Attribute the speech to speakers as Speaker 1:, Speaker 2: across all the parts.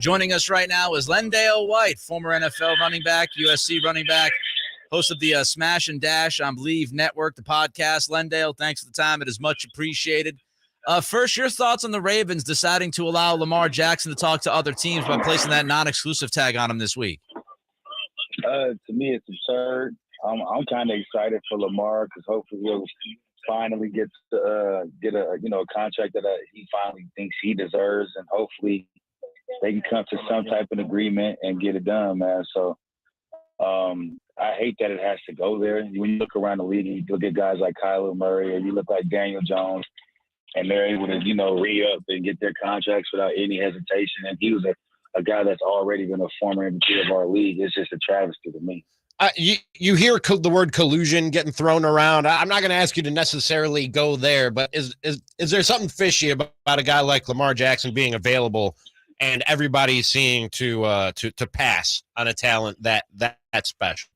Speaker 1: Joining us right now is LenDale White, former NFL running back, USC running back, host of the Smash and Dash on Believe Network, the podcast. LenDale, thanks for the time. It is much appreciated. First, your thoughts on the Ravens deciding to allow Lamar Jackson to talk to other teams by placing that non-exclusive tag on him this week.
Speaker 2: To me, it's absurd. I'm kind of excited for Lamar because hopefully he'll finally get a contract that he finally thinks he deserves, and hopefully they can come to some type of agreement and get it done, man. So I hate that it has to go there. When you look around the league, you look at guys like Kyler Murray, or you look like Daniel Jones, and they're able to, re-up and get their contracts without any hesitation. And he was a guy that's already been a former MVP of our league. It's just a travesty to me.
Speaker 3: You hear the word collusion getting thrown around. I'm not going to ask you to necessarily go there, but is there something fishy about a guy like Lamar Jackson being available and everybody seeing to pass on a talent that special?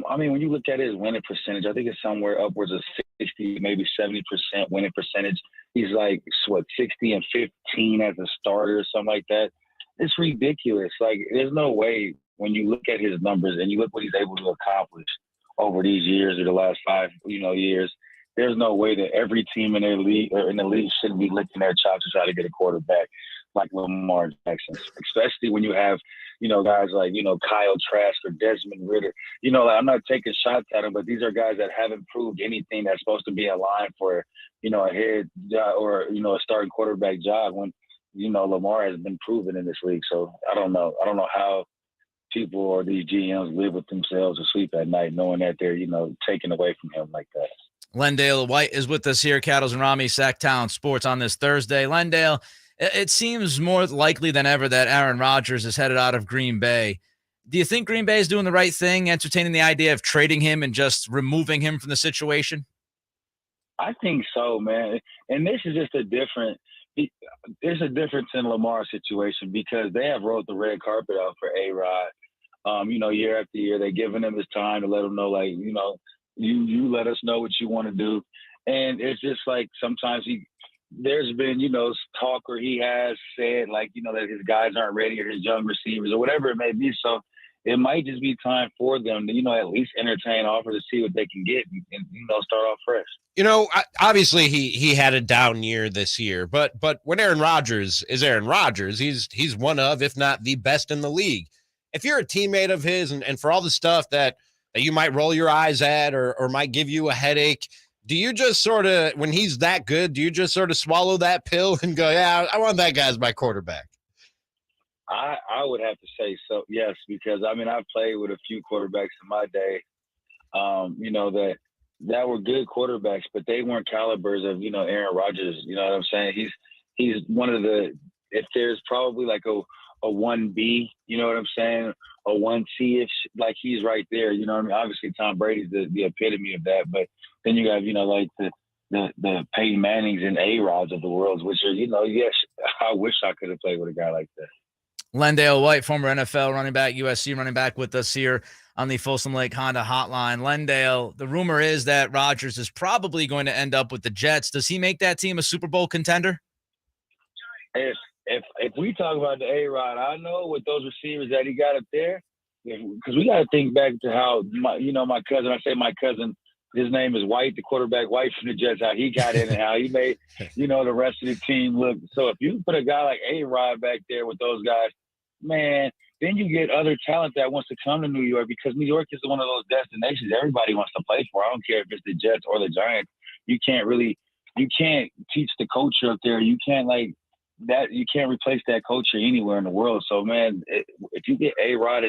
Speaker 2: I mean, when you look at his winning percentage, I think it's somewhere upwards of 60, maybe 70% winning percentage. He's like, 60 and 15 as a starter or something like that. It's ridiculous. Like, there's no way when you look at his numbers and you look what he's able to accomplish over these years or the last 5, years, there's no way that every team in their league or in the league shouldn't be licking their chops to try to get a quarterback like Lamar Jackson, especially when you have, guys like, Kyle Trask or Desmond Ridder. I'm not taking shots at them, but these are guys that haven't proved anything that's supposed to be in line for, a head job or, a starting quarterback job when, Lamar has been proven in this league. So I don't know. I don't know how people or these GMs live with themselves or sleep at night knowing that they're, taken away from him like that.
Speaker 1: LenDale White is with us here, Cattles and Ramie, Sactown Sports on this Thursday. LenDale, it seems more likely than ever that Aaron Rodgers is headed out of Green Bay. Do you think Green Bay is doing the right thing, entertaining the idea of trading him and just removing him from the situation?
Speaker 2: I think so, man. And this is just there's a difference in Lamar's situation because they have rolled the red carpet out for A-Rod. Year after year, they're giving him his time to let him know, like, you let us know what you want to do. And it's just like sometimes there's been, talk or he has said, like, that his guys aren't ready or his young receivers or whatever it may be. So it might just be time for them to, at least entertain offer to see what they can get and start off fresh.
Speaker 3: Obviously he had a down year this year, but when Aaron Rodgers is Aaron Rodgers, he's one of, if not the best in the league. If you're a teammate of his and for all the stuff that you might roll your eyes at or might give you a headache, do you just sort of, when he's that good, do you just sort of swallow that pill and go, yeah, I want that guy as my quarterback?
Speaker 2: I would have to say so, yes, because, I've played with a few quarterbacks in my day, that were good quarterbacks, but they weren't calibers of, Aaron Rodgers. You know what I'm saying? He's one of if there's probably like a 1B, you know what I'm saying? A 1C, like he's right there. You know what I mean? Obviously, Tom Brady's the epitome of that, but then you have, like the Peyton Mannings and A-Rods of the world, which are, yes, I wish I could have played with a guy like that.
Speaker 1: LenDale White, former NFL running back, USC running back, with us here on the Folsom Lake Honda hotline. LenDale, the rumor is that Rodgers is probably going to end up with the Jets. Does he make that team a Super Bowl contender?
Speaker 2: If we talk about the A-Rod, I know with those receivers that he got up there, because we got to think back to how my cousin, his name is White, the quarterback White from the Jets, how he got in and how he made, the rest of the team look. So if you put a guy like A-Rod back there with those guys, man, then you get other talent that wants to come to New York because New York is one of those destinations everybody wants to play for. I don't care if it's the Jets or the Giants. You can't teach the culture up there. You can't you can't replace that culture anywhere in the world. So, man, if you get A-Rod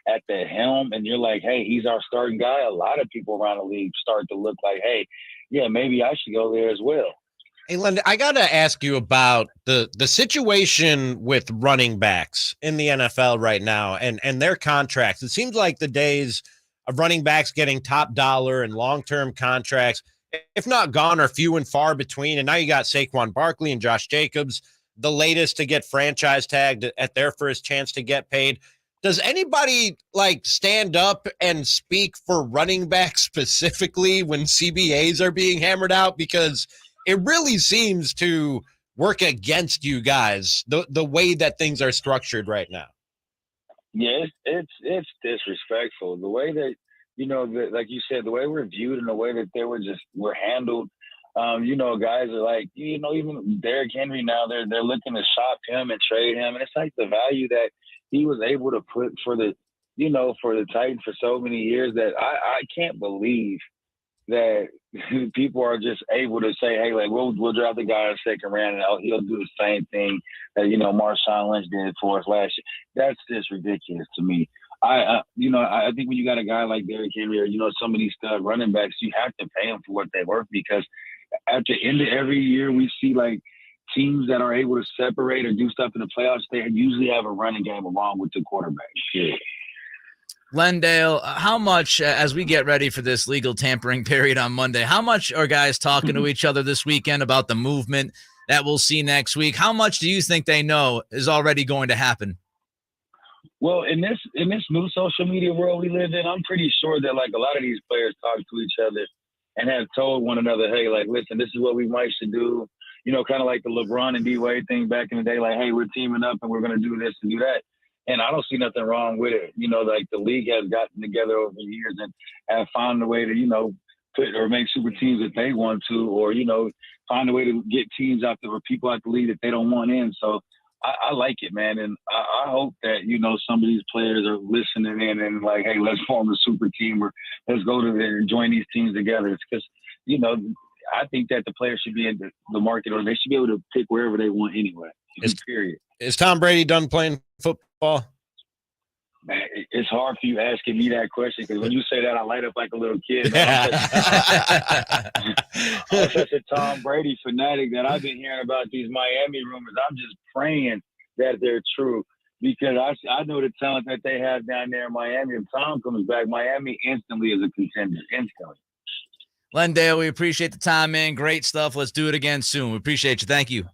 Speaker 2: at the helm and you're like, hey, he's our starting guy, a lot of people around the league start to look like, hey, yeah, maybe I should go there as well.
Speaker 3: Hey, Len, I got to ask you about the situation with running backs in the NFL right now and their contracts. It seems like the days of running backs getting top dollar and long-term contracts, if not gone, are few and far between. And now you got Saquon Barkley and Josh Jacobs, the latest to get franchise tagged at their first chance to get paid. Does anybody stand up and speak for running backs specifically when CBAs are being hammered out? Because it really seems to work against you guys, the way that things are structured right now?
Speaker 2: Yeah, it's disrespectful. The way that, like you said, the way we're viewed and the way that we're handled. Guys are like, even Derrick Henry now, they're looking to shop him and trade him. And it's like the value that he was able to put for the Titans for so many years that I can't believe that people are just able to say, hey, like, we'll draft the guy in the second round and he'll do the same thing that, Marshawn Lynch did for us last year. That's just ridiculous to me. I think when you got a guy like Derrick Henry or, some of these stud running backs, you have to pay them for what they're worth, because at the end of every year we see like teams that are able to separate or do stuff in the playoffs, they usually have a running game along with the quarterback. Yeah.
Speaker 1: LenDale, how much, as we get ready for this legal tampering period on Monday, how much are guys talking to each other this weekend about the movement that we'll see next week? How much do you think they know is already going to happen?
Speaker 2: Well, in this new social media world we live in, I'm pretty sure that like a lot of these players talk to each other and have told one another, hey, like, listen, this is what we might should do. Kind of like the LeBron and D-Wade thing back in the day, like, hey, we're teaming up and we're going to do this and do that. And I don't see nothing wrong with it. Like the league has gotten together over the years and have found a way to, put or make super teams that they want to, or, find a way to get teams out there or people out the league that they don't want in. So I like it, man. And I hope that, some of these players are listening in and like, hey, let's form a super team or let's go to there and join these teams together. It's because, I think that the players should be in the market, or they should be able to pick wherever they want anyway. Period.
Speaker 3: Is Tom Brady done playing football?
Speaker 2: Man, it's hard for you asking me that question, because when you say that, I light up like a little kid. I'm such a Tom Brady fanatic that I've been hearing about these Miami rumors. I'm just praying that they're true, because I know the talent that they have down there in Miami. If Tom comes back, Miami instantly is a contender. Instantly.
Speaker 1: LenDale, we appreciate the time, man. Great stuff. Let's do it again soon. We appreciate you. Thank you.